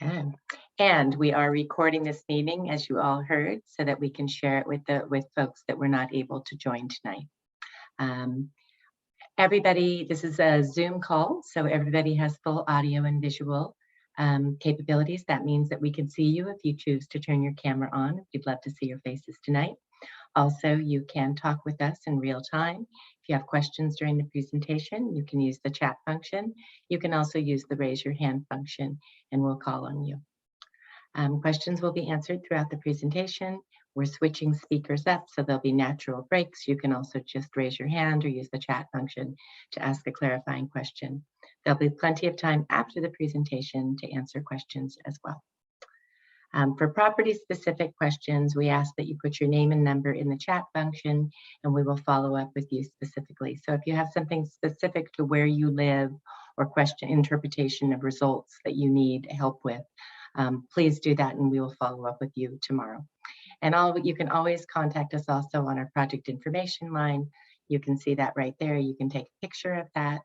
Okay. And we are recording this meeting, as you all heard, so that we can share it with folks that were not able to join tonight. Everybody, this is a Zoom call, so everybody has full audio and visual capabilities. That means that we can see you if you choose to turn your camera on, if you'd love to see your faces tonight. Also, you can talk with us in real time. If you have questions during the presentation, you can use the chat function. You can also use the raise your hand function, and we'll call on you. Questions will be answered throughout the presentation. We're switching speakers up, so there'll be natural breaks. You can also just raise your hand or use the chat function to ask a clarifying question. There'll be plenty of time after the presentation to answer questions as well. For property-specific questions, we ask that you put your name and number in the chat function, and we will follow up with you specifically. So if you have something specific to where you live or question interpretation of results that you need help with, please do that, and we will follow up with you tomorrow. And you can always contact us also on our project information line. You can see that right there. You can take a picture of that,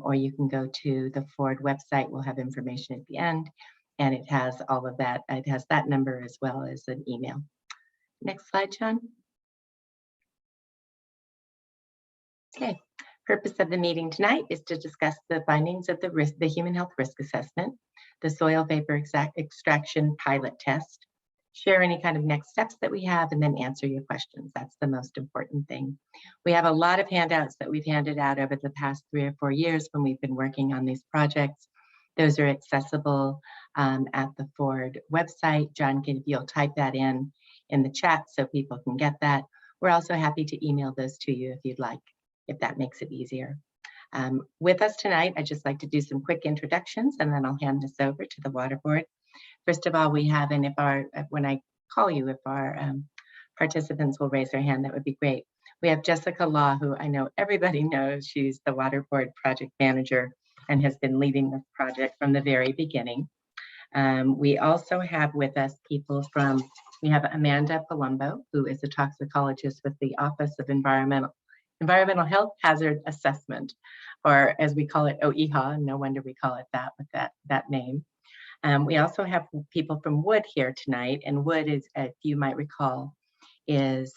or you can go to the Ford website. We'll have information at the end. And it has all of that. It has that number as well as an email. Next slide, John. Okay. Purpose of the meeting tonight is to discuss the findings of the human health risk assessment, the soil vapor extraction pilot test, share any kind of next steps that we have, and then answer your questions. That's the most important thing. We have a lot of handouts that we've handed out over the past 3 or 4 years when we've been working on these projects. Those are accessible at the Ford website. John, if you'll type that in the chat so people can get that. We're also happy to email those to you if you'd like, if that makes it easier. With us tonight, I'd just like to do some quick introductions, and then I'll hand this over to the Water Board. First of all, we have, and when I call you, if our participants will raise their hand, that would be great. We have Jessica Law, who I know everybody knows. She's the Water Board project manager and has been leading this project from the very beginning. We also have with us people we have Amanda Palumbo, who is a toxicologist with the Office of Environmental Health Hazard Assessment, or as we call it, OEHA. No wonder we call it that with that name. We also have people from Wood here tonight, and Wood is, if you might recall, is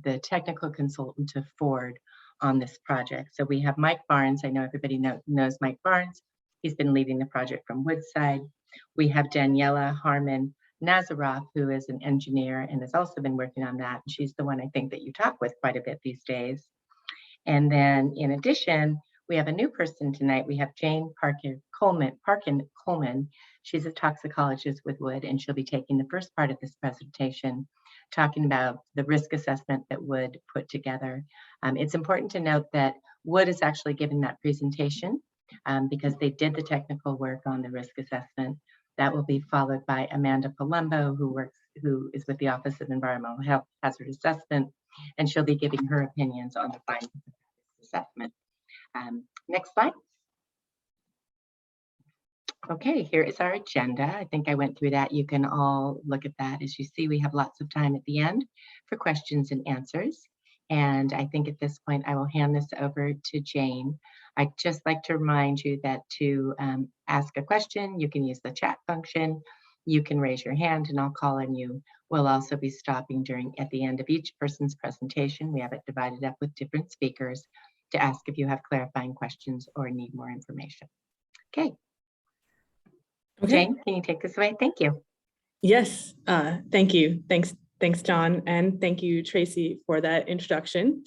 the technical consultant to Ford on this project. So we have Mike Barnes. I know everybody knows Mike Barnes. He's been leading the project from Woodside. We have Daniela Harmon Nazaroff, who is an engineer and has also been working on that. She's the one I think that you talk with quite a bit these days. And then in addition, we have a new person tonight. We have Jane Parkin Coleman. She's a toxicologist with Wood, and she'll be taking the first part of this presentation, talking about the risk assessment that Wood put together. It's important to note that Wood is actually giving that presentation because they did the technical work on the risk assessment. That will be followed by Amanda Palumbo, who is with the Office of Environmental Health Hazard Assessment, and she'll be giving her opinions on the findings of this assessment. Next slide. Okay, here is our agenda. I think I went through that. You can all look at that. As you see, we have lots of time at the end for questions and answers. And I think at this point, I will hand this over to Jane. I'd just like to remind you that to ask a question, you can use the chat function. You can raise your hand and I'll call on you. We'll also be stopping at the end of each person's presentation. We have it divided up with different speakers to ask if you have clarifying questions or need more information. Okay. Jane, can you take this away? Thank you. Yes, thank you. Thanks, John, and thank you, Tracy, for that introduction.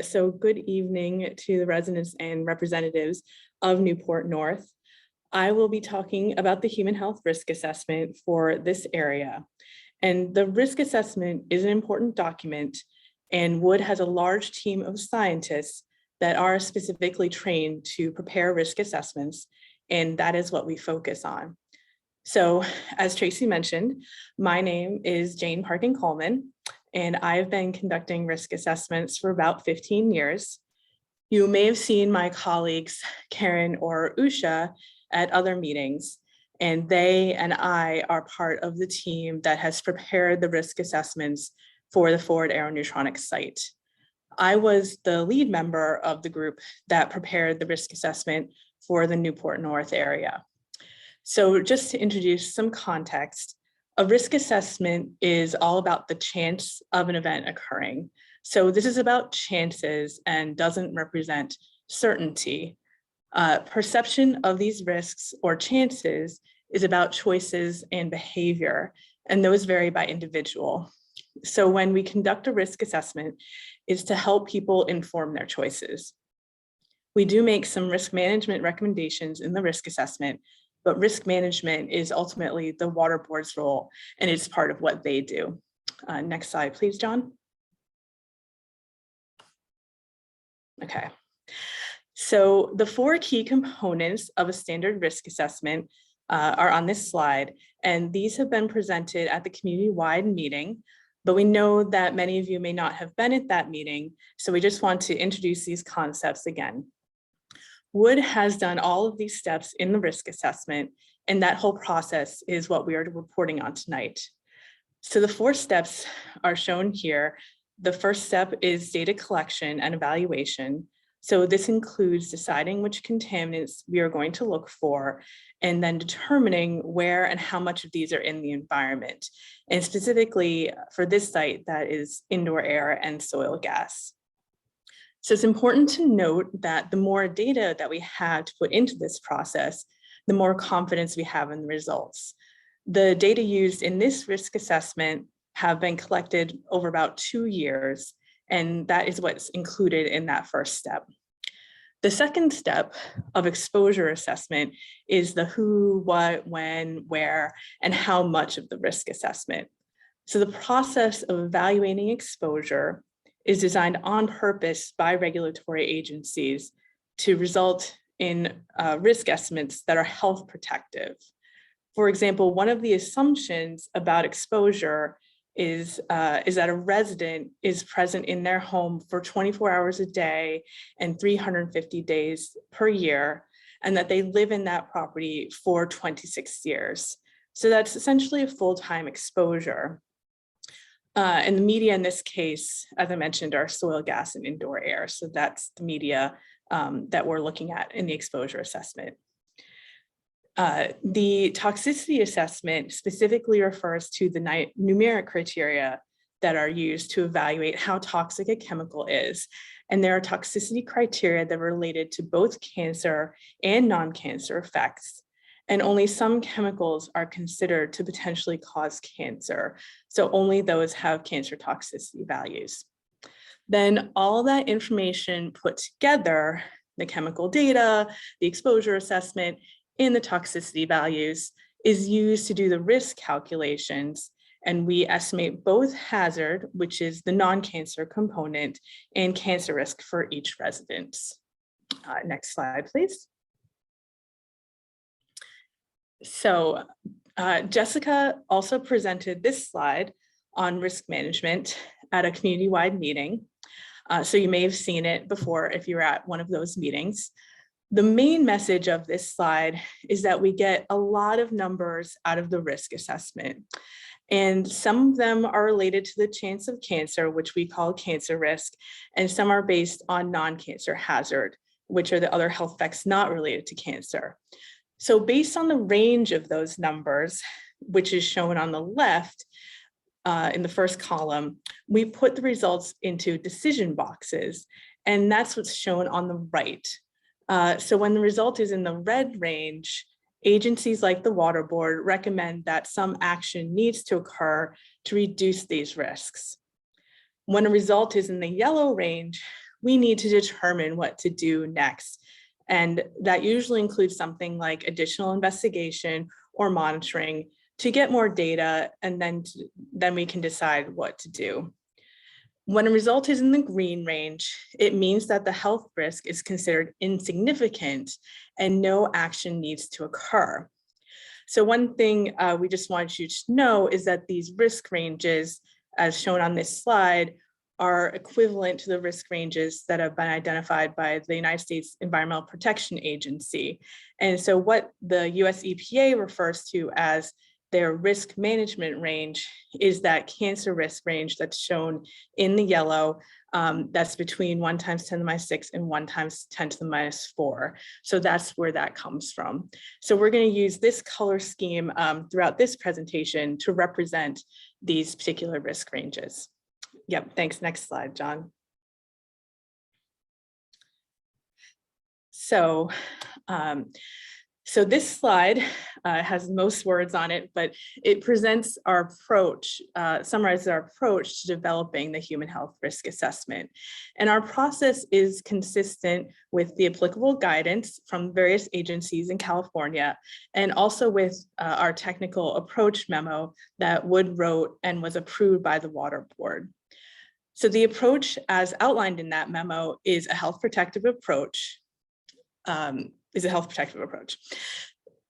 So good evening to the residents and representatives of Newport North. I will be talking about the human health risk assessment for this area. And the risk assessment is an important document, and Wood has a large team of scientists that are specifically trained to prepare risk assessments, and that is what we focus on. So as Tracy mentioned, my name is Jane Parkin Coleman, and I've been conducting risk assessments for about 15 years. You may have seen my colleagues, Karen or Usha, at other meetings, and they and I are part of the team that has prepared the risk assessments for the Ford Aeroneutronics site. I was the lead member of the group that prepared the risk assessment for the Newport North area. So just to introduce some context, a risk assessment is all about the chance of an event occurring. So this is about chances and doesn't represent certainty. Perception of these risks or chances is about choices and behavior, and those vary by individual. So when we conduct a risk assessment, it's to help people inform their choices. We do make some risk management recommendations in the risk assessment, but risk management is ultimately the water board's role, and it's part of what they do. Next slide, please, John. Okay. So the 4 key components of a standard risk assessment are on this slide, and these have been presented at the community-wide meeting, but we know that many of you may not have been at that meeting, so we just want to introduce these concepts again. Wood has done all of these steps in the risk assessment, and that whole process is what we are reporting on tonight. So the 4 steps are shown here. The first step is data collection and evaluation. So this includes deciding which contaminants we are going to look for, and then determining where and how much of these are in the environment. And specifically for this site, that is indoor air and soil gas. So it's important to note that the more data that we have to put into this process, the more confidence we have in the results. The data used in this risk assessment have been collected over about 2 years, and that is what's included in that first step. The second step of exposure assessment is the who, what, when, where, and how much of the risk assessment. So the process of evaluating exposure is designed on purpose by regulatory agencies to result in risk estimates that are health protective. For example, one of the assumptions about exposure is that a resident is present in their home for 24 hours a day and 350 days per year, and that they live in that property for 26 years. So that's essentially a full-time exposure. And the media in this case, as I mentioned, are soil gas and indoor air. So that's the media that we're looking at in the exposure assessment. The toxicity assessment specifically refers to the numeric criteria that are used to evaluate how toxic a chemical is. And there are toxicity criteria that are related to both cancer and non-cancer effects. And only some chemicals are considered to potentially cause cancer. So only those have cancer toxicity values. Then all that information put together, the chemical data, the exposure assessment, and the toxicity values, is used to do the risk calculations. And we estimate both hazard, which is the non-cancer component, and cancer risk for each resident. Next slide, please. So Jessica also presented this slide on risk management at a community-wide meeting. So you may have seen it before if you were at one of those meetings. The main message of this slide is that we get a lot of numbers out of the risk assessment. And some of them are related to the chance of cancer, which we call cancer risk, and some are based on non-cancer hazard, which are the other health effects not related to cancer. So based on the range of those numbers, which is shown on the left in the first column, we put the results into decision boxes, and that's what's shown on the right. So when the result is in the red range, agencies like the Water Board recommend that some action needs to occur to reduce these risks. When a result is in the yellow range, we need to determine what to do next. And that usually includes something like additional investigation or monitoring to get more data, and then we can decide what to do. When a result is in the green range, it means that the health risk is considered insignificant and no action needs to occur. So one thing we just want you to know is that these risk ranges, as shown on this slide, are equivalent to the risk ranges that have been identified by the United States Environmental Protection Agency. And so what the US EPA refers to as their risk management range is that cancer risk range that's shown in the yellow, That's between 1 times 10 to the minus 6 and 1 times 10 to the minus 4. So that's where that comes from. So we're going to use this color scheme throughout this presentation to represent these particular risk ranges. Yep, thanks. Next slide, John. So, so this slide has most words on it, but it presents our approach, summarizes our approach to developing the human health risk assessment. And our process is consistent with the applicable guidance from various agencies in California, and also with our technical approach memo that Wood wrote and was approved by the Water Board. So the approach as outlined in that memo is a health protective approach.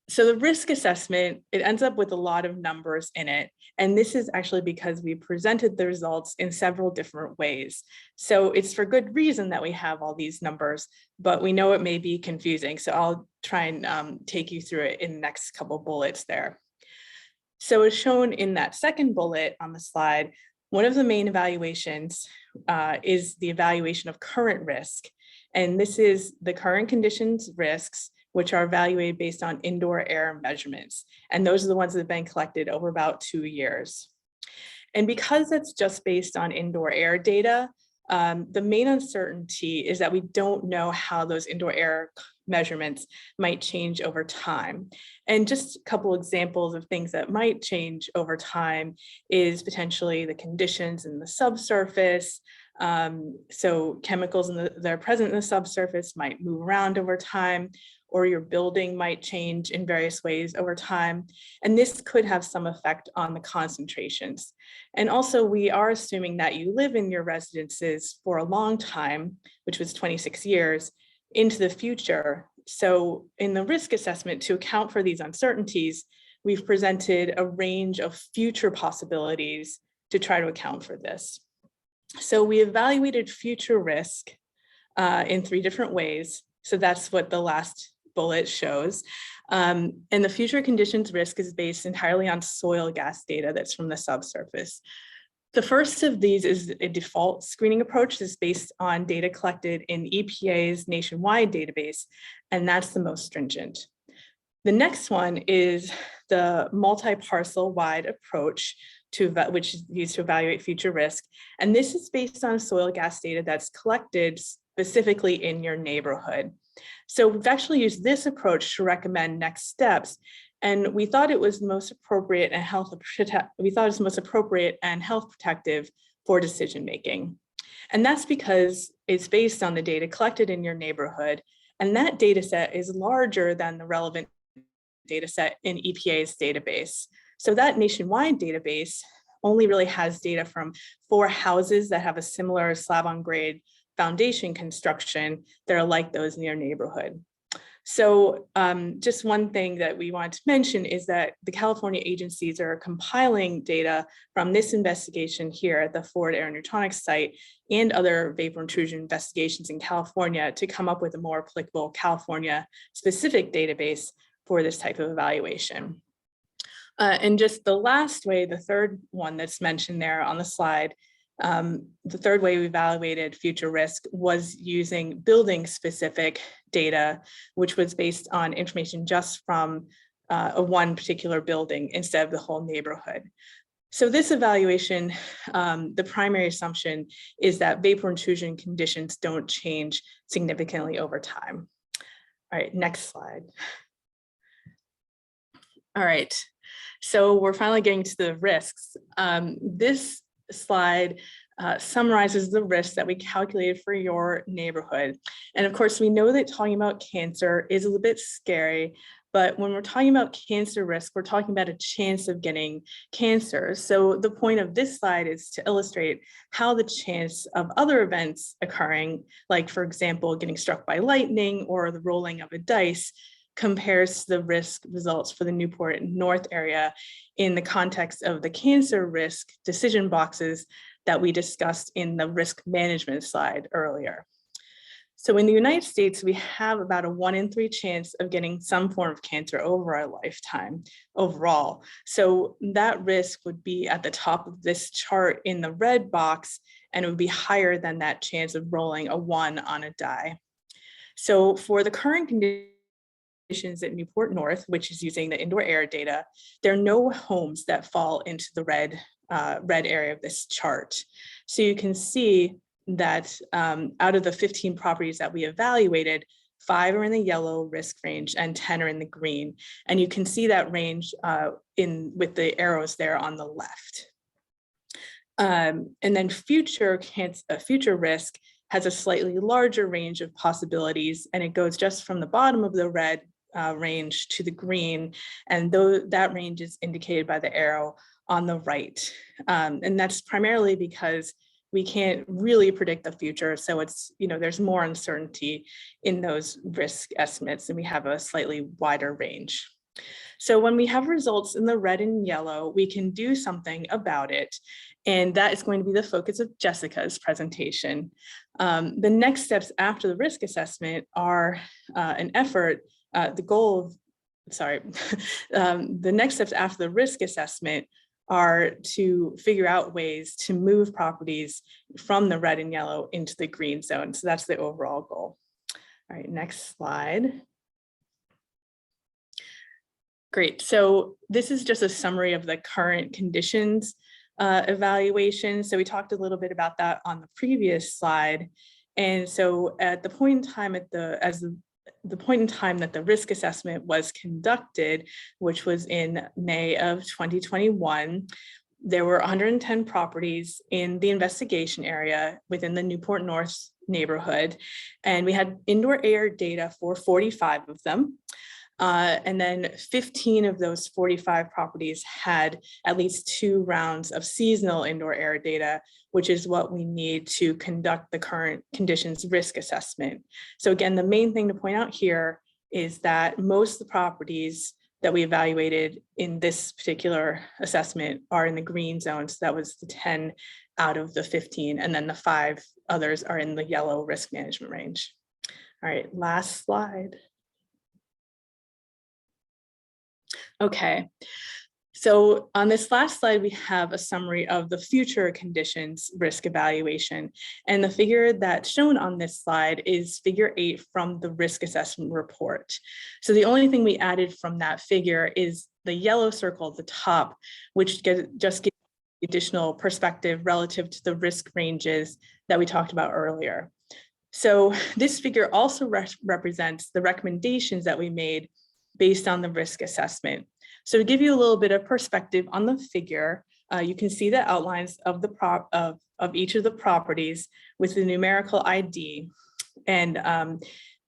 So the risk assessment, it ends up with a lot of numbers in it. And this is actually because we presented the results in several different ways. So it's for good reason that we have all these numbers, but we know it may be confusing. So I'll try and take you through it in the next couple bullets there. So as shown in that second bullet on the slide, one of the main evaluations is the evaluation of current risk. And this is the current conditions risks, which are evaluated based on indoor air measurements. And those are the ones that have been collected over about 2 years. And because it's just based on indoor air data, the main uncertainty is that we don't know how those indoor air measurements might change over time. And just a couple examples of things that might change over time is potentially the conditions in the subsurface. So chemicals that are present in the subsurface might move around over time, or your building might change in various ways over time. And this could have some effect on the concentrations. And also we are assuming that you live in your residences for a long time, which was 26 years, into the future. So in the risk assessment, to account for these uncertainties, we've presented a range of future possibilities to try to account for this. So we evaluated future risk in 3 different ways. So that's what the last bullet shows. And the future conditions risk is based entirely on soil gas data that's from the subsurface. The first of these is a default screening approach that's based on data collected in EPA's nationwide database, and that's the most stringent. The next one is the multi-parcel wide approach which is used to evaluate future risk. And this is based on soil gas data that's collected specifically in your neighborhood. So we've actually used this approach to recommend next steps. And we thought it was most appropriate and health protective for decision making. And that's because it's based on the data collected in your neighborhood. And that data set is larger than the relevant data set in EPA's database. So that nationwide database only really has data from 4 houses that have a similar slab-on-grade foundation construction that are like those in your neighborhood. So just one thing that we want to mention is that the California agencies are compiling data from this investigation here at the Ford Air Neutronix site and other vapor intrusion investigations in California to come up with a more applicable California specific database for this type of evaluation. And just the last way, the third one that's mentioned there on the slide, the third way we evaluated future risk was using building specific data, which was based on information just from one particular building instead of the whole neighborhood. So this evaluation, the primary assumption is that vapor intrusion conditions don't change significantly over time. All right, next slide. All right. So we're finally getting to the risks. This slide summarizes the risks that we calculated for your neighborhood. And of course, we know that talking about cancer is a little bit scary, but when we're talking about cancer risk, we're talking about a chance of getting cancer. So the point of this slide is to illustrate how the chance of other events occurring, like for example, getting struck by lightning or the rolling of a dice, compares to the risk results for the Newport North area in the context of the cancer risk decision boxes that we discussed in the risk management slide earlier. So in the United States, we have about a 1 in 3 chance of getting some form of cancer over our lifetime overall. So that risk would be at the top of this chart in the red box, and it would be higher than that chance of rolling a 1 on a die. So for the current conditions at Newport North, which is using the indoor air data, there are no homes that fall into the red area of this chart. So you can see that out of the 15 properties that we evaluated, 5 are in the yellow risk range and 10 are in the green. And you can see that range with the arrows there on the left. And then future risk has a slightly larger range of possibilities, and it goes just from the bottom of the red range to the green, and that range is indicated by the arrow on the right. And that's primarily because we can't really predict the future, so it's, there's more uncertainty in those risk estimates, and we have a slightly wider range. So when we have results in the red and yellow, we can do something about it. And that is going to be the focus of Jessica's presentation. The next steps after the risk assessment are the next steps after the risk assessment are to figure out ways to move properties from the red and yellow into the green zone. So that's the overall goal. All right, next slide. Great, so this is just a summary of the current conditions evaluation. So we talked a little bit about that on the previous slide. And so at the point in time the point in time that the risk assessment was conducted, which was in May of 2021, there were 110 properties in the investigation area within the Newport North neighborhood. And we had indoor air data for 45 of them. And then 15 of those 45 properties had at least 2 rounds of seasonal indoor air data, which is what we need to conduct the current conditions risk assessment. So again, the main thing to point out here is that most of the properties that we evaluated in this particular assessment are in the green zone. So that was the 10 out of the 15, and then the 5 others are in the yellow risk management range. All right, last slide. Okay, so on this last slide, we have a summary of the future conditions risk evaluation. And the figure that's shown on this slide is figure 8 from the risk assessment report. So the only thing we added from that figure is the yellow circle at the top, which just gives additional perspective relative to the risk ranges that we talked about earlier. So this figure also represents the recommendations that we made based on the risk assessment. So to give you a little bit of perspective on the figure, you can see the outlines of each of the properties with the numerical ID, and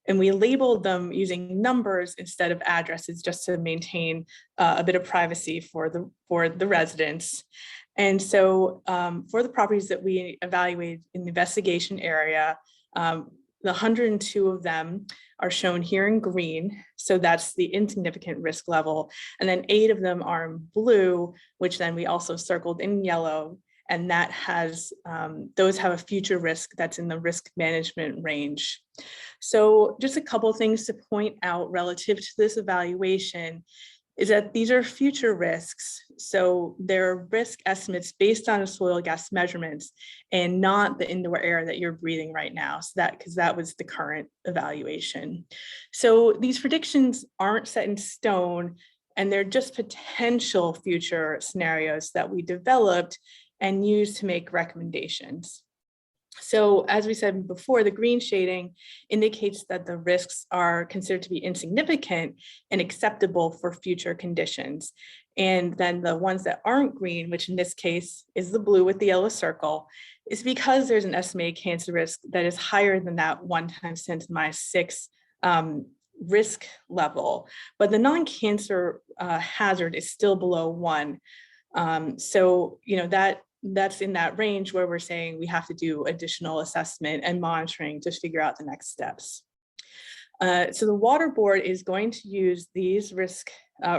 we labeled them using numbers instead of addresses, just to maintain a bit of privacy for the residents. And so for the properties that we evaluated in the investigation area, the 102 of them are shown here in green. So that's the insignificant risk level. And then 8 of them are in blue, which then we also circled in yellow. And that has, those have a future risk that's in the risk management range. So just a couple of things to point out relative to this evaluation is that these are future risks. So they're risk estimates based on soil gas measurements and not the indoor air that you're breathing right now. So because that was the current evaluation. So these predictions aren't set in stone, and they're just potential future scenarios that we developed and used to make recommendations. So as we said before, the green shading indicates that the risks are considered to be insignificant and acceptable for future conditions. And then the ones that aren't green, which in this case is the blue with the yellow circle, is because there's an estimated cancer risk that is higher than that 1 × 10⁻⁶ risk level. But the non-cancer hazard is still below 1. So, that's in that range where we're saying we have to do additional assessment and monitoring to figure out the next steps. So the Water Board is going to use these risk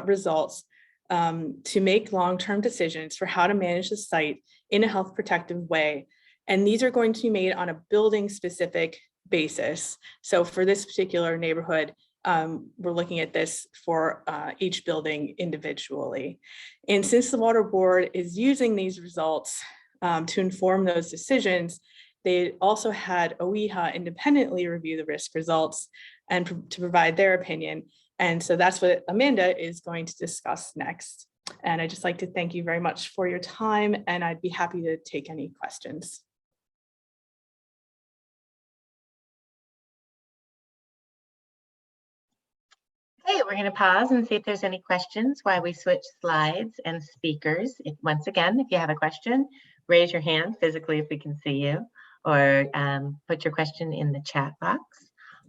results to make long-term decisions for how to manage the site in a health protective way. And these are going to be made on a building specific basis. So for this particular neighborhood, we're looking at this for each building individually. And since the Water Board is using these results, to inform those decisions, they also had OEHA independently review the risk results and to provide their opinion. And so that's what Amanda is going to discuss next. And I'd just like to thank you very much for your time, and I'd be happy to take any questions. Okay, we're going to pause and see if there's any questions while we switch slides and speakers. Once again, if you have a question, raise your hand physically if we can see you, or put your question in the chat box,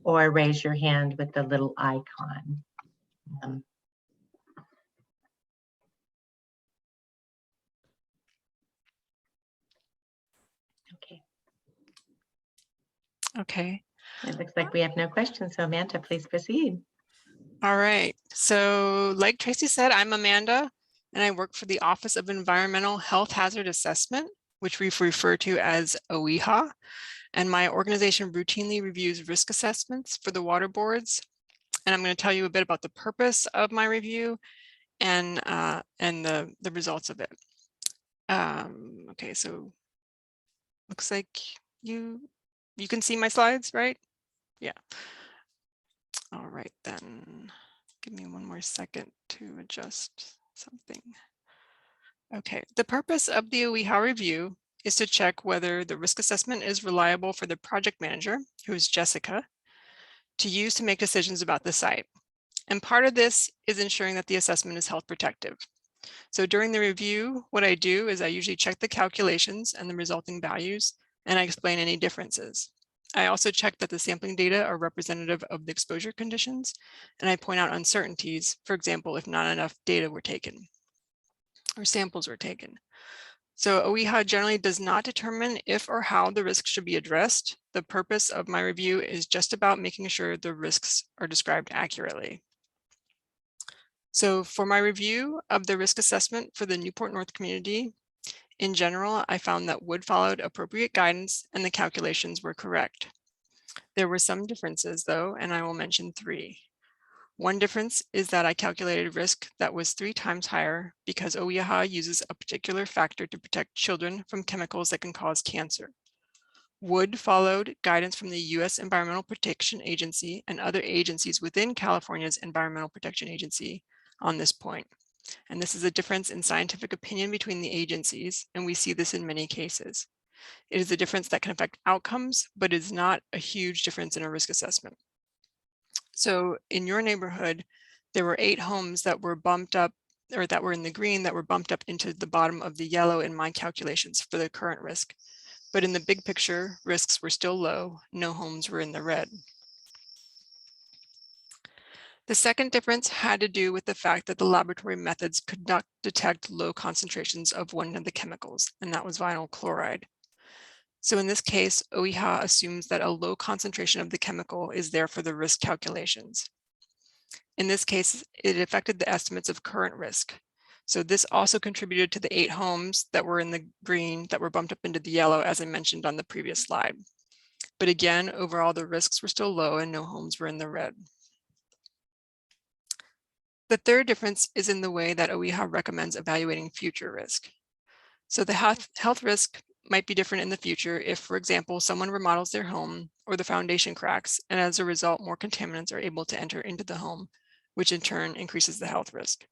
or raise your hand with the little icon. Okay. Okay. It looks like we have no questions, so Amanda, please proceed. All right. So like Tracy said, I'm Amanda, and I work for the Office of Environmental Health Hazard Assessment, which we refer to as OEHA. And my organization routinely reviews risk assessments for the water boards. And I'm going to tell you a bit about the purpose of my review and the results of it. Okay, so looks like you can see my slides, right? Yeah. All right, then give me one more second to adjust something. Okay, the purpose of the OEHA review is to check whether the risk assessment is reliable for the project manager, who is Jessica, to use to make decisions about the site. And part of this is ensuring that the assessment is health protective. So during the review, what I do is I usually check the calculations and the resulting values, and I explain any differences. I also check that the sampling data are representative of the exposure conditions, and I point out uncertainties, for example, if not enough data were taken or samples were taken. So OEHA generally does not determine if or how the risks should be addressed. The purpose of my review is just about making sure the risks are described accurately. So for my review of the risk assessment for the Newport North community, in general, I found that Wood followed appropriate guidance and the calculations were correct. There were some differences though, and I will mention 3. One difference is that I calculated risk that was 3 times higher because OEHA uses a particular factor to protect children from chemicals that can cause cancer. Wood followed guidance from the U.S. Environmental Protection Agency and other agencies within California's Environmental Protection Agency on this point. And this is a difference in scientific opinion between the agencies, and we see this in many cases. It is a difference that can affect outcomes, but is not a huge difference in a risk assessment. So in your neighborhood, there were 8 homes that were bumped up, or that were in the green, that were bumped up into the bottom of the yellow in my calculations for the current risk. But in the big picture, risks were still low. No homes were in the red. The second difference had to do with the fact that the laboratory methods could not detect low concentrations of one of the chemicals, and that was vinyl chloride. So in this case, OEHA assumes that a low concentration of the chemical is there for the risk calculations. In this case, it affected the estimates of current risk. So this also contributed to the 8 homes that were in the green that were bumped up into the yellow, as I mentioned on the previous slide. But again, overall, the risks were still low and no homes were in the red. The third difference is in the way that OEHA recommends evaluating future risk. So the health risk might be different in the future if, for example, someone remodels their home or the foundation cracks, and as a result, more contaminants are able to enter into the home, which in turn increases the health risk.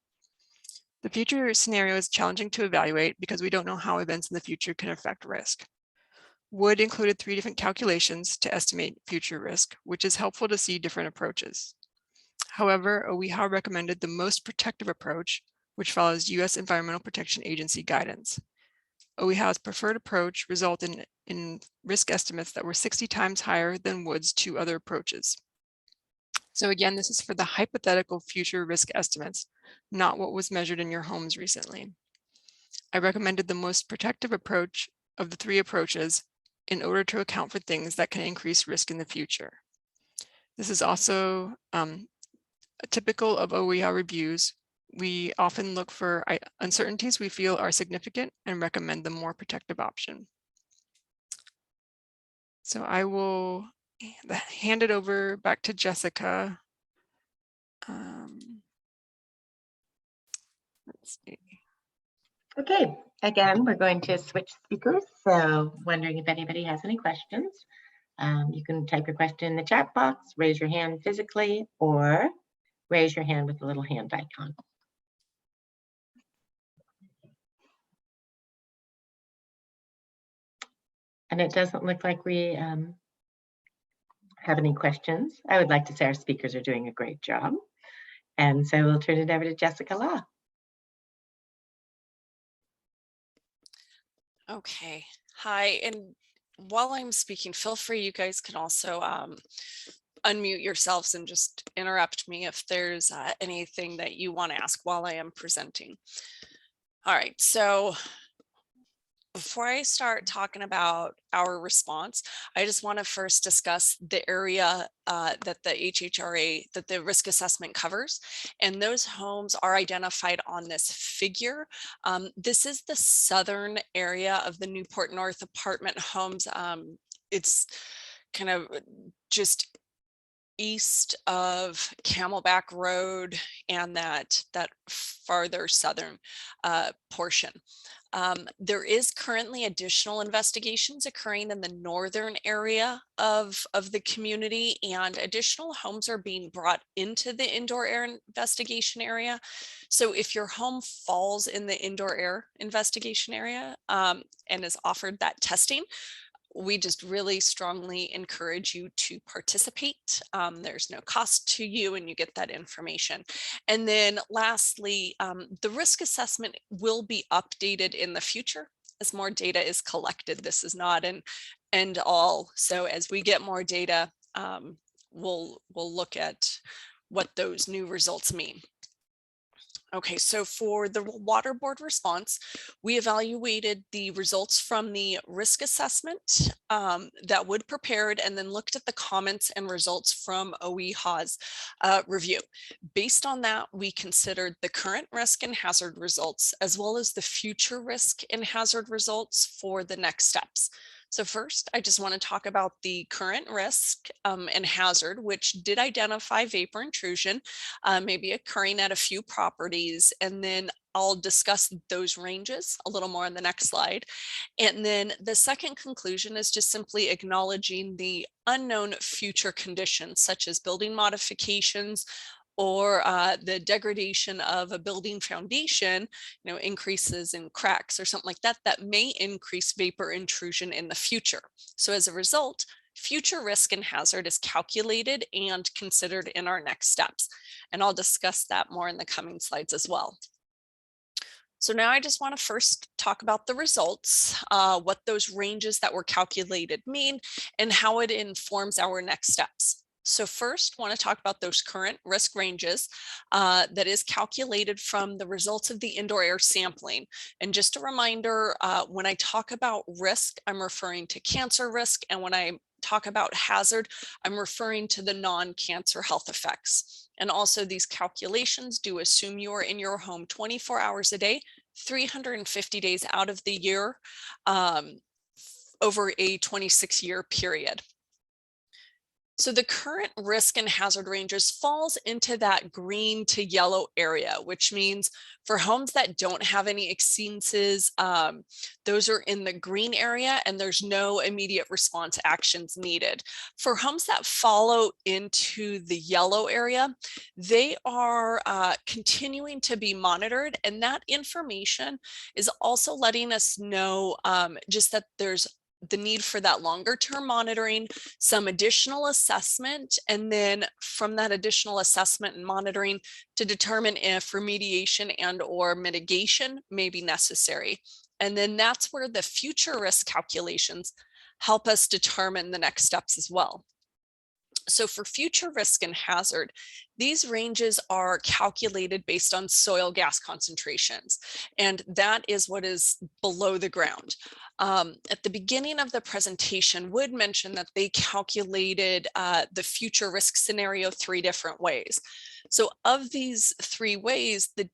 The future scenario is challenging to evaluate because we don't know how events in the future can affect risk. Wood included 3 different calculations to estimate future risk, which is helpful to see different approaches. However, OEHA recommended the most protective approach, which follows U.S. Environmental Protection Agency guidance. OEHA's preferred approach resulted in risk estimates that were 60 times higher than Wood's 2 other approaches. So again, this is for the hypothetical future risk estimates, not what was measured in your homes recently. I recommended the most protective approach of the 3 approaches in order to account for things that can increase risk in the future. This is also typical of OEHA reviews. We often look for uncertainties we feel are significant and recommend the more protective option. So I will hand it over back to Jessica. Let's see. Okay, again, we're going to switch speakers. So wondering if anybody has any questions. You can type your question in the chat box, raise your hand physically, or raise your hand with the little hand icon. And it doesn't look like we have any questions. I would like to say our speakers are doing a great job. And so we'll turn it over to Jessica Law. Okay, hi, and while I'm speaking, feel free, you guys can also unmute yourselves and just interrupt me if there's anything that you want to ask while I am presenting. All right, so before I start talking about our response, I just want to first discuss the area that the HHRA, that the risk assessment covers. And those homes are identified on this figure. This is the southern area of the Newport North Apartment Homes. It's kind of just east of Camelback Road and that farther southern portion. There is currently additional investigations occurring in the northern area of the community, and additional homes are being brought into the indoor air investigation area. So if your home falls in the indoor air investigation area and is offered that testing, we just really strongly encourage you to participate. There's no cost to you and you get that information. And then lastly, the risk assessment will be updated in the future as more data is collected. This is not an end all. So as we get more data, we'll look at what those new results mean. Okay, so for the water board response, we evaluated the results from the risk assessment that Wood prepared, and then looked at the comments and results from OEHA's review. Based on that, we considered the current risk and hazard results, as well as the future risk and hazard results for the next steps. So first, I just want to talk about the current risk and hazard, which did identify vapor intrusion, maybe occurring at a few properties. And then I'll discuss those ranges a little more on the next slide. And then the second conclusion is just simply acknowledging the unknown future conditions, such as building modifications, or the degradation of a building foundation, increases in cracks or something like that, that may increase vapor intrusion in the future. So as a result, future risk and hazard is calculated and considered in our next steps. And I'll discuss that more in the coming slides as well. So now I just want to first talk about the results, what those ranges that were calculated mean, and how it informs our next steps. So first, I want to talk about those current risk ranges that is calculated from the results of the indoor air sampling. And just a reminder, when I talk about risk, I'm referring to cancer risk. And when I talk about hazard, I'm referring to the non-cancer health effects. And also these calculations do assume you are in your home 24 hours a day, 350 days out of the year, over a 26-year period. So the current risk and hazard ranges falls into that green to yellow area, which means for homes that don't have any exceedances, those are in the green area and there's no immediate response actions needed. For homes that follow into the yellow area, they are continuing to be monitored, and that information is also letting us know just that there's the need for that longer term monitoring, some additional assessment, and then from that additional assessment and monitoring to determine if remediation and or mitigation may be necessary. And then that's where the future risk calculations help us determine the next steps as well. So for future risk and hazard, these ranges are calculated based on soil gas concentrations, and that is what is below the ground. At the beginning of the presentation, Wood mentioned that they calculated the future risk scenario 3 different ways. So of these 3 ways, the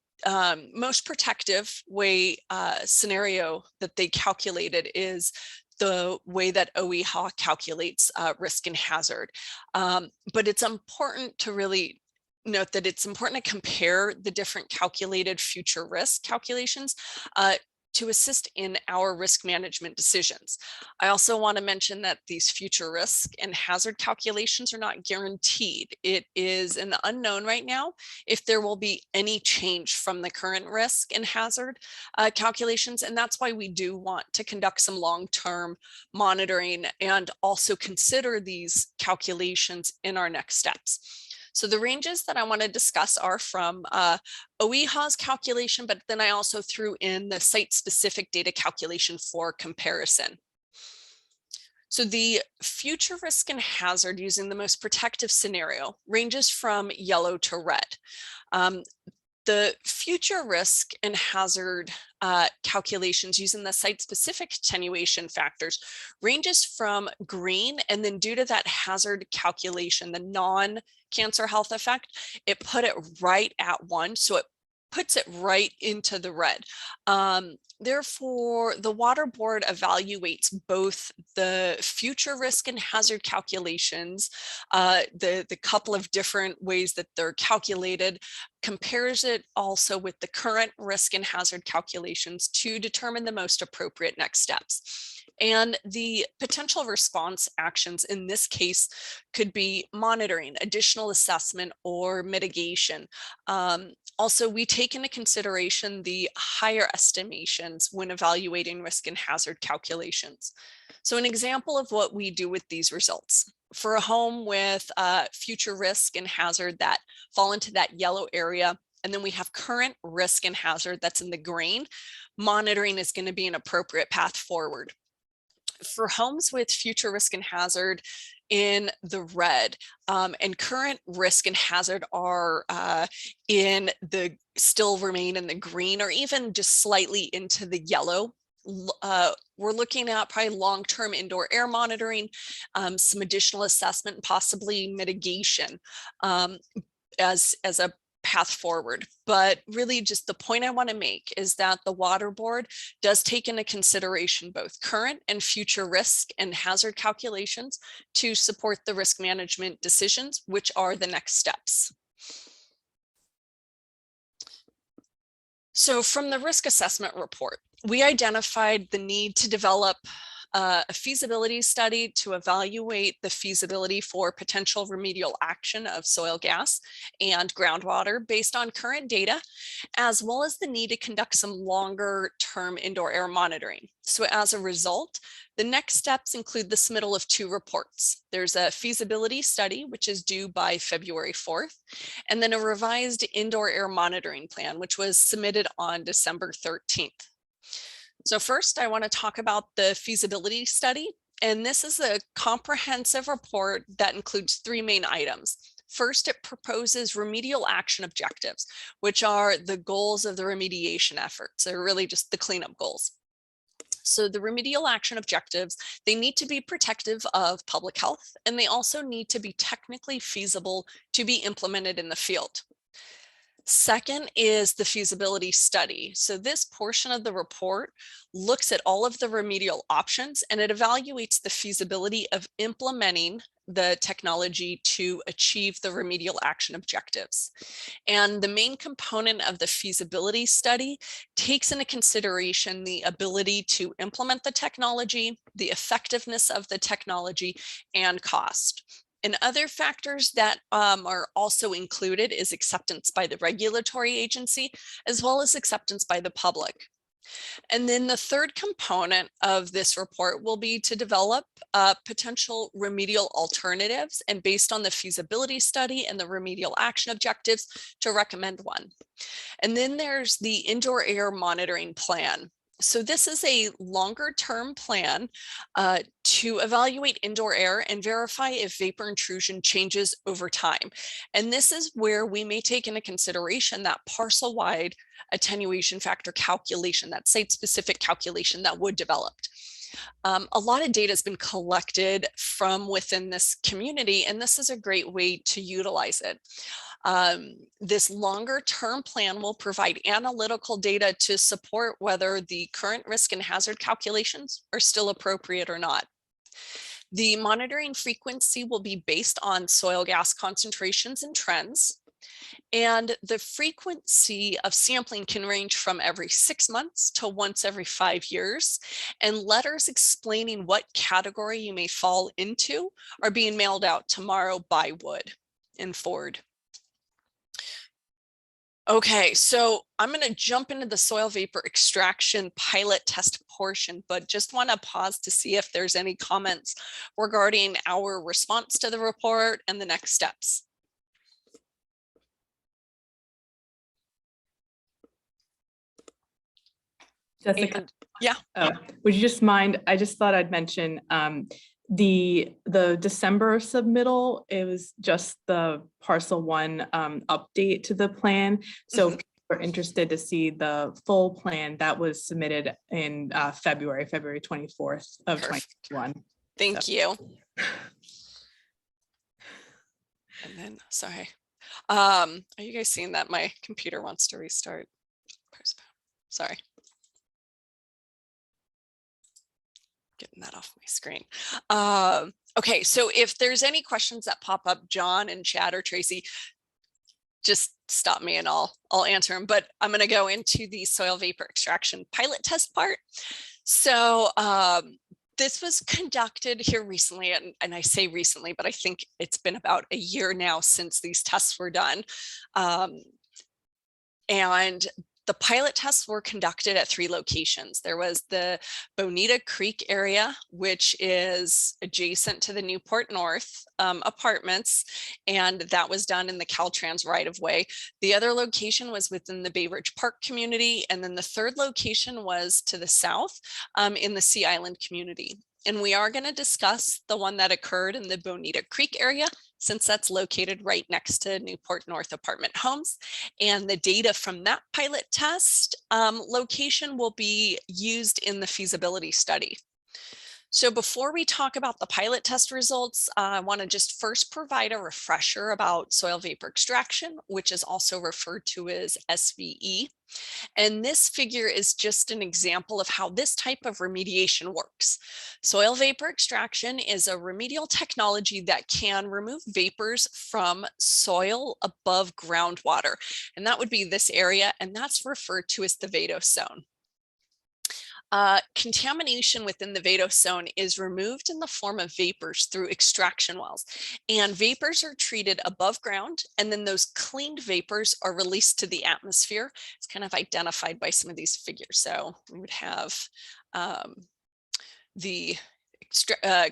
most protective way scenario that they calculated is the way that OEHA calculates risk and hazard. But it's important to really note that it's important to compare the different calculated future risk calculations to assist in our risk management decisions. I also want to mention that these future risk and hazard calculations are not guaranteed. It is an unknown right now if there will be any change from the current risk and hazard calculations. And that's why we do want to conduct some long-term monitoring and also consider these calculations in our next steps. So the ranges that I want to discuss are from OEHA's calculation, but then I also threw in the site-specific data calculation for comparison. So the future risk and hazard using the most protective scenario ranges from yellow to red. The future risk and hazard calculations using the site-specific attenuation factors ranges from green, and then due to that hazard calculation, the non-cancer health effect, it put it right at 1, so it puts it right into the red. Therefore, the Water Board evaluates both the future risk and hazard calculations, the couple of different ways that they're calculated, compares it also with the current risk and hazard calculations to determine the most appropriate next steps. And the potential response actions in this case could be monitoring, additional assessment, or mitigation. Also, we take into consideration the higher estimations when evaluating risk and hazard calculations. So an example of what we do with these results. For a home with future risk and hazard that fall into that yellow area, and then we have current risk and hazard that's in the green, monitoring is going to be an appropriate path forward. For homes with future risk and hazard in the red, and current risk and hazard are still remain in the green, or even just slightly into the yellow, we're looking at probably long-term indoor air monitoring, some additional assessment, and possibly mitigation as a path forward. But really, just the point I want to make is that the Water Board does take into consideration both current and future risk and hazard calculations to support the risk management decisions, which are the next steps. So from the risk assessment report, we identified the need to develop a feasibility study to evaluate the feasibility for potential remedial action of soil gas and groundwater based on current data, as well as the need to conduct some longer term indoor air monitoring. So as a result, the next steps include the submittal of 2 reports. There's a feasibility study, which is due by February 4th, and then a revised indoor air monitoring plan, which was submitted on December 13th. So first, I want to talk about the feasibility study, and this is a comprehensive report that includes 3 main items. First, it proposes remedial action objectives, which are the goals of the remediation efforts. They're really just the cleanup goals. So the remedial action objectives, they need to be protective of public health, and they also need to be technically feasible to be implemented in the field. Second is the feasibility study. So this portion of the report looks at all of the remedial options, and it evaluates the feasibility of implementing the technology to achieve the remedial action objectives. And the main component of the feasibility study takes into consideration the ability to implement the technology, the effectiveness of the technology, and cost. And other factors that are also included is acceptance by the regulatory agency, as well as acceptance by the public. And then the third component of this report will be to develop potential remedial alternatives, and based on the feasibility study and the remedial action objectives, to recommend one. And then there's the indoor air monitoring plan. So this is a longer term plan to evaluate indoor air and verify if vapor intrusion changes over time. And this is where we may take into consideration that parcel-wide attenuation factor calculation, that site-specific calculation that would developed. A lot of data has been collected from within this community, and this is a great way to utilize it. This longer term plan will provide analytical data to support whether the current risk and hazard calculations are still appropriate or not. The monitoring frequency will be based on soil gas concentrations and trends. And the frequency of sampling can range from every 6 months to once every 5 years. And letters explaining what category you may fall into are being mailed out tomorrow by Wood and Ford. Okay, so I'm going to jump into the soil vapor extraction pilot test portion, but just want to pause to see if there's any comments regarding our response to the report and the next steps. Jessica, And yeah, would you just mind? I just thought I'd mention the December submittal. It was just the parcel 1 update to the plan. So if we're interested to see the full plan that was submitted in February 24th of 2021. Thank you. And then, sorry. Are you guys seeing that my computer wants to restart? Sorry. Getting that off my screen. Okay, so if there's any questions that pop up, John and Chad or Tracy, just stop me and I'll answer them. But I'm going to go into the soil vapor extraction pilot test part. So this was conducted here recently, and I say recently, but I think it's been about a year now since these tests were done. And the pilot tests were conducted at 3 locations. There was the Bonita Creek area, which is adjacent to the Newport North Apartments, and that was done in the CalTrans right-of-way. The other location was within the Bay Ridge Park community, and then the third location was to the south in the Sea Island community. And we are going to discuss the one that occurred in the Bonita Creek area, since that's located right next to Newport North Apartment Homes. And the data from that pilot test location will be used in the feasibility study. So before we talk about the pilot test results, I want to just first provide a refresher about soil vapor extraction, which is also referred to as SVE. And this figure is just an example of how this type of remediation works. Soil vapor extraction is a remedial technology that can remove vapors from soil above groundwater. And that would be this area, and that's referred to as the vadose zone. Contamination within the vadose zone is removed in the form of vapors through extraction wells, and vapors are treated above ground, and then those cleaned vapors are released to the atmosphere. It's kind of identified by some of these figures. So we would have the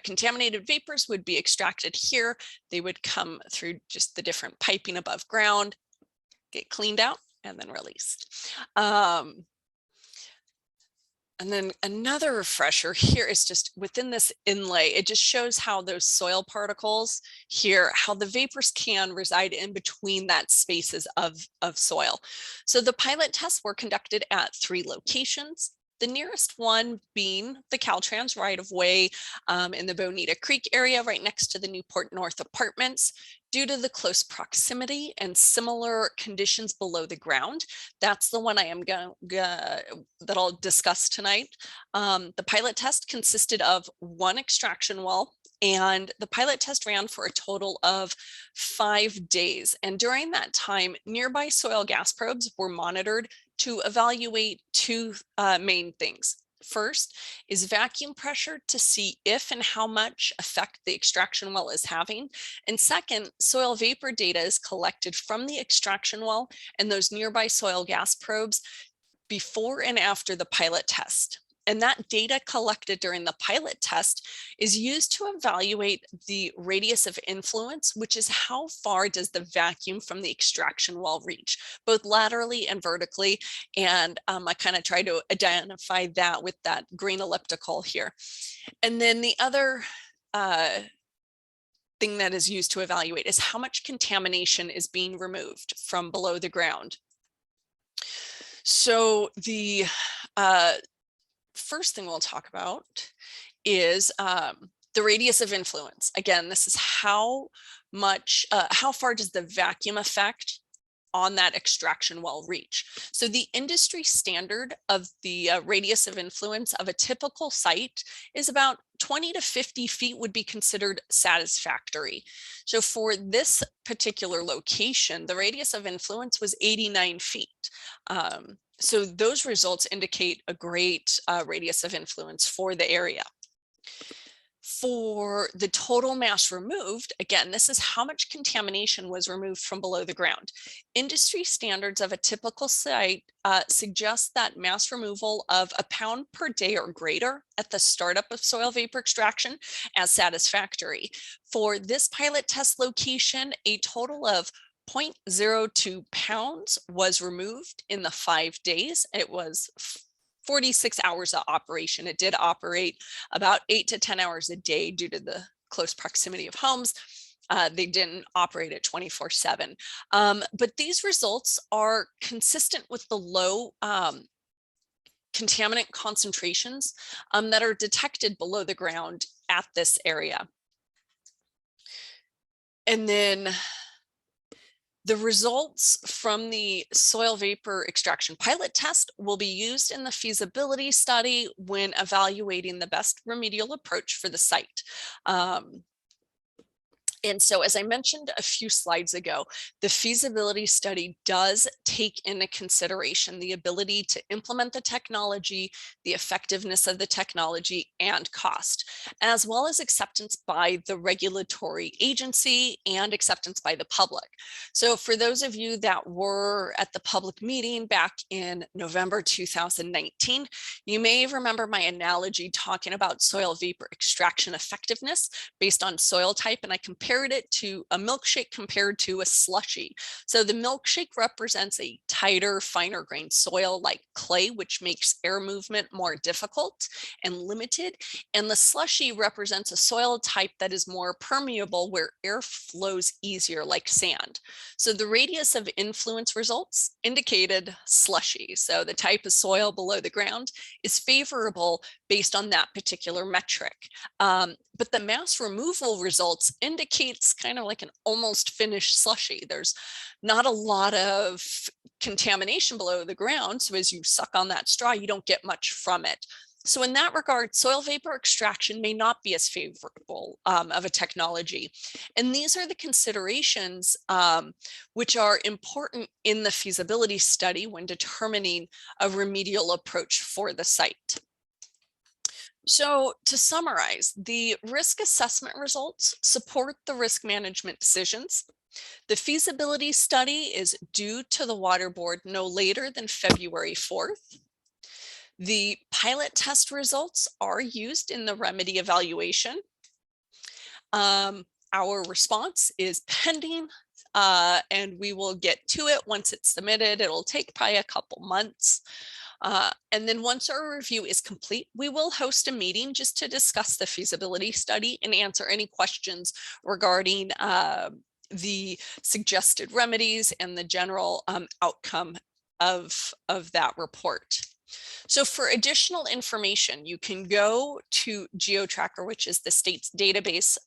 contaminated vapors would be extracted here. They would come through just the different piping above ground, get cleaned out, and then released. And then another refresher here is just within this inlay, it just shows how those soil particles here, how the vapors can reside in between that spaces of soil. So the pilot tests were conducted at 3 locations. The nearest one being the CalTrans right-of-way in the Bonita Creek area right next to the Newport North Apartments. Due to the close proximity and similar conditions below the ground, that's the one I am that I'll discuss tonight. The pilot test consisted of 1 extraction well, and the pilot test ran for a total of 5 days. And during that time, nearby soil gas probes were monitored to evaluate 2 main things. First is vacuum pressure to see if and how much effect the extraction well is having. And second, soil vapor data is collected from the extraction well and those nearby soil gas probes before and after the pilot test. And that data collected during the pilot test is used to evaluate the radius of influence, which is how far does the vacuum from the extraction well reach, both laterally and vertically. And I kind of try to identify that with that green elliptical here. And then the other thing that is used to evaluate is how much contamination is being removed from below the ground. So the first thing we'll talk about is the radius of influence. Again, this is how much, how far does the vacuum effect on that extraction well reach. So the industry standard of the radius of influence of a typical site is about 20 to 50 feet would be considered satisfactory. So for this particular location, the radius of influence was 89 feet. So those results indicate a great radius of influence for the area. For the total mass removed, again, this is how much contamination was removed from below the ground. Industry standards of a typical site suggest that mass removal of a pound per day or greater at the startup of soil vapor extraction as satisfactory. For this pilot test location, a total of 0.02 pounds was removed in the 5 days. It was 46 hours of operation. It did operate about 8 to 10 hours a day due to the close proximity of homes. They didn't operate at 24/7. But these results are consistent with the low contaminant concentrations that are detected below the ground at this area. And then the results from the soil vapor extraction pilot test will be used in the feasibility study when evaluating the best remedial approach for the site. And so, as I mentioned a few slides ago, the feasibility study does take into consideration the ability to implement the technology, the effectiveness of the technology, and cost, as well as acceptance by the regulatory agency and acceptance by the public. So for those of you that were at the public meeting back in November 2019, you may remember my analogy talking about soil vapor extraction effectiveness based on soil type, and I compared it to a milkshake compared to a slushy. So the milkshake represents a tighter, finer grained soil like clay, which makes air movement more difficult and limited. And the slushy represents a soil type that is more permeable, where air flows easier like sand. So the radius of influence results indicated slushy. So the type of soil below the ground is favorable based on that particular metric. But the mass removal results indicates kind of like an almost finished slushy. There's not a lot of contamination below the ground. So as you suck on that straw, you don't get much from it. So in that regard, soil vapor extraction may not be as favorable of a technology. And these are the considerations which are important in the feasibility study when determining a remedial approach for the site. So to summarize, the risk assessment results support the risk management decisions. The feasibility study is due to the Water Board no later than February 4th. The pilot test results are used in the remedy evaluation. Our response is pending, and we will get to it once it's submitted. It'll take probably a couple months. And then once our review is complete, we will host a meeting just to discuss the feasibility study and answer any questions regarding the suggested remedies and the general outcome of that report. So for additional information, you can go to GeoTracker, which is the state's database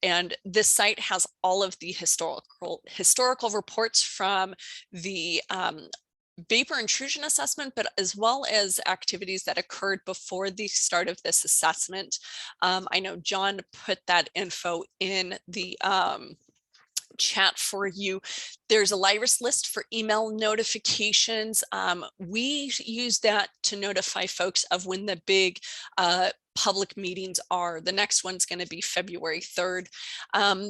and this site has all of the historical reports from the vapor intrusion assessment, but as well as activities that occurred before the start of this assessment. I know John put that info in the chat for you. There's a LIRIS list for email notifications. We use that to notify folks of when the big public meetings are. The next one's going to be February 3rd.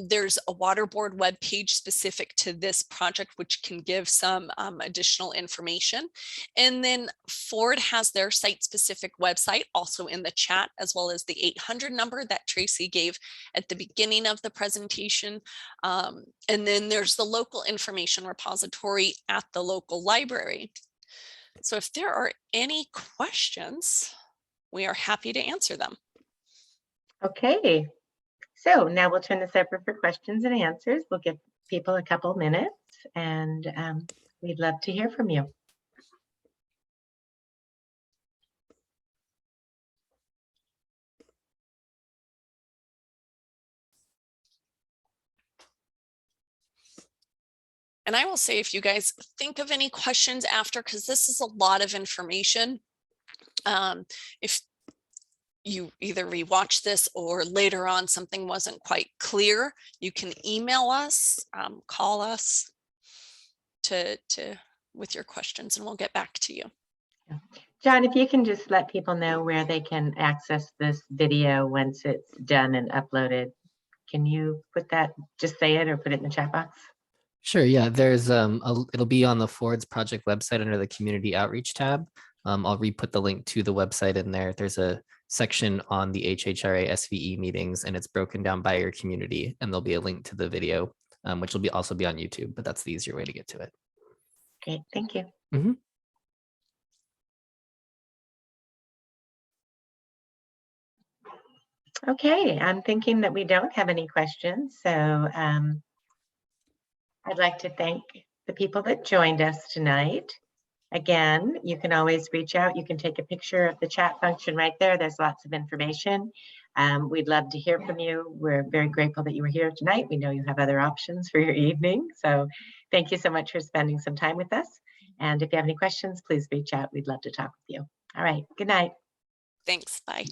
There's a Water Board webpage specific to this project, which can give some additional information. And then Ford has their site-specific website also in the chat, as well as the 800 number that Tracy gave at the beginning of the presentation. And then there's the local information repository at the local library. So if there are any questions, we are happy to answer them. Okay, so now we'll turn this over for questions and answers. We'll give people a couple minutes, and we'd love to hear from you. And I will say, if you guys think of any questions after, because this is a lot of information, if you either rewatch this or later on something wasn't quite clear, you can email us, call us with your questions, and we'll get back to you. John, if you can just let people know where they can access this video once it's done and uploaded. Can you put that, just say it or put it in the chat box? Sure, yeah, there's it'll be on the Ford's project website under the community outreach tab. I'll re-put the link to the website in there. There's a section on the HHRA SVE meetings, and it's broken down by your community, and there'll be a link to the video, which will also be on YouTube, but that's the easier way to get to it. Great, thank you. Mhm. Okay, I'm thinking that we don't have any questions, so I'd like to thank the people that joined us tonight. Again, you can always reach out. You can take a picture of the chat function right there. There's lots of information. We'd love to hear from you. We're very grateful that you were here tonight. We know you have other options for your evening. So thank you so much for spending some time with us. And if you have any questions, please reach out. We'd love to talk with you. All right, good night. Thanks, bye.